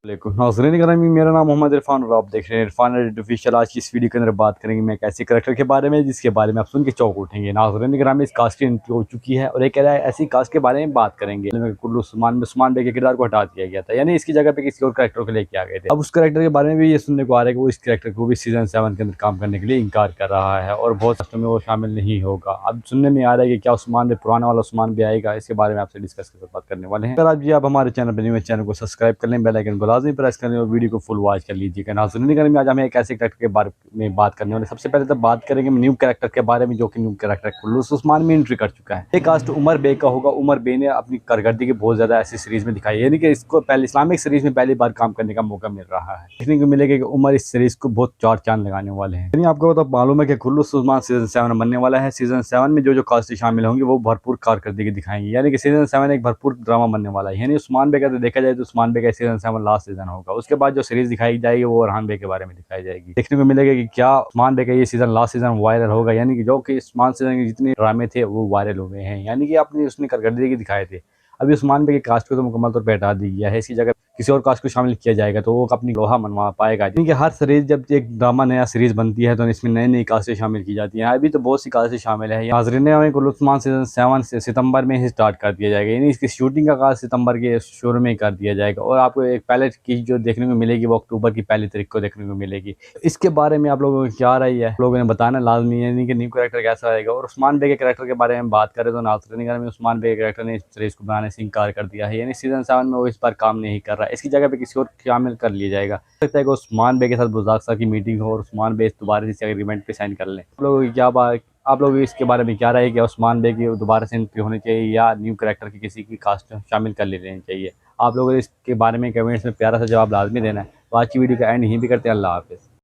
नाज़रीन ग्रामी, मेरा नाम मोहम्मद इरफान और आप देख रहे हैं इरफान ऑफिशियल। आज की इस वीडियो के अंदर बात करेंगे मैं एक ऐसे करेक्टर के बारे में जिसके बारे में आप सुन के चौंक उठेंगे। नाज़रीन ग्रामी, इस कास्ट की एंट्री हो चुकी है और एक ऐसी कास्ट के बारे में बात करेंगे कुल्लू उस्मान बे के किरदार को हटा दिया गया था, यानी इसकी जगह पे किसी और करेक्टर को लेके आ गए थे। अब उस करेक्टर के बारे में भी ये सुनने को आ रहा है कि वो इस करेक्टर को भी सीजन 7 के अंदर काम करने के लिए इनकार कर रहा है और बहुत कास्टों में वो शामिल नहीं होगा। अब सुनने में आ रहा है कि क्या उस्मान बे, पुराना वाला उस्मान बे आएगा, इसके बारे में आपसे डिस्कस के साथ बात करने वाले हैं। अगर आप हमारे चैनल पर न्यू है, चैनल को सब्सक्राइब कर लें, बेल आइकन को लाजमी प्रेस कर लें और वीडियो को फुल वॉच कर लीजिएगा। नाज़रीन में आज हमें एक ऐसे कैरेक्टर के बारे में बात करने वाले। सबसे पहले तो बात करेंगे न्यू कैरेक्टर के बारे में, जो कि न्यू कैरेक्टर कुल्लू उस्मान में एंट्री कर चुका है। ये कास्ट उमर बे का होगा। उमर बे ने अपनी कारकर्दगी बहुत ज़्यादा ऐसी सीरीज़ में दिखाई है, यानी कि इसको पहले इस्लामिक सीरीज़ में पहली बार काम करने का मौका मिल रहा है। देखने को मिलेगा कि उमर इस सीरीज़ को बहुत चार चांद लगाने वाले हैं। यानी आपको तो मालूम है कि कुल्लू उस्मान सीजन 7 बनने वाला है। सीजन 7 में जो कास्ट शामिल होंगे वो भरपूर कारकर्दगी दिखाएंगे, यानी कि सीजन 7 एक भरपूर ड्रामा बनने वाला है। यानी उस्मान बे का तो देखा जाए तो उस्मान बे का सीजन 7 लास्ट सीजन होगा। उसके बाद जो सीरीज दिखाई जाएगी वो अरहान बे के बारे में दिखाई जाएगी। देखने को मिलेगा कि क्या उस्मान बे का ये सीजन लास्ट सीजन वायरल होगा, यानी कि जो कि उस्मान सीजन के जितने ड्रामे थे वो वायरल हुए हैं, यानी कि आपने उसने कारकर्दगी दिखाए थे। अभी उस्मान बे के कास्ट को तो मुकम्मल तौर पर हटा दी गया है, इसकी जगह किसी और कास्ट को शामिल किया जाएगा तो वो अपनी लोहा मनवा पाएगा। क्योंकि हर सीरीज जब एक ड्रामा नया सीरीज बनती है तो इसमें नई नई कास्टें शामिल की जाती हैं। अभी तो बहुत सी कास्टें शामिल है। नाज़रीन में कुल्लू उस्मान सीजन 7 से सितंबर में ही स्टार्ट कर दिया जाएगा, यानी इसकी शूटिंग का आगाज़ सितंबर के शुरू में ही कर दिया जाएगा और आपको एक पायलट की जो देखने को मिलेगी वो अक्टूबर की पहली तारीख को देखने को मिलेगी। इसके बारे में आप लोगों को क्या राय है, लोगों ने बताना लाजमी है, यानी कि न्यू कैरेक्टर कैसा आएगा। और उस्मान बे के कैरेक्टर के बारे में बात करें तो नाज़रीन में उस्मान बे के कैरेक्टर ने इस सीरीज को बनाने से इंकार कर दिया है, यानी सीजन 7 में वो इस बार काम नहीं कर रहा है। इसकी जगह पे किसी और शामिल कर लिया जाएगा। हो सकता है कि उस्मान बे के साथ बुज़ाक्सा की मीटिंग हो और उस्मान बे दोबारा से एग्रीमेंट पे साइन कर लें। आप लोग इसके बारे में क्या राय है कि उस्मान बे की दोबारा से एंट्री होनी चाहिए या न्यू कैरेक्टर की किसी की कास्ट शामिल कर लेनी चाहिए? आप लोग इसके बारे में कमेंट्स में प्यारा सा जवाब लाजमी देना है। तो आज की वीडियो का एंड यहीं भी करते हैं। अल्लाह हाफ़िज़।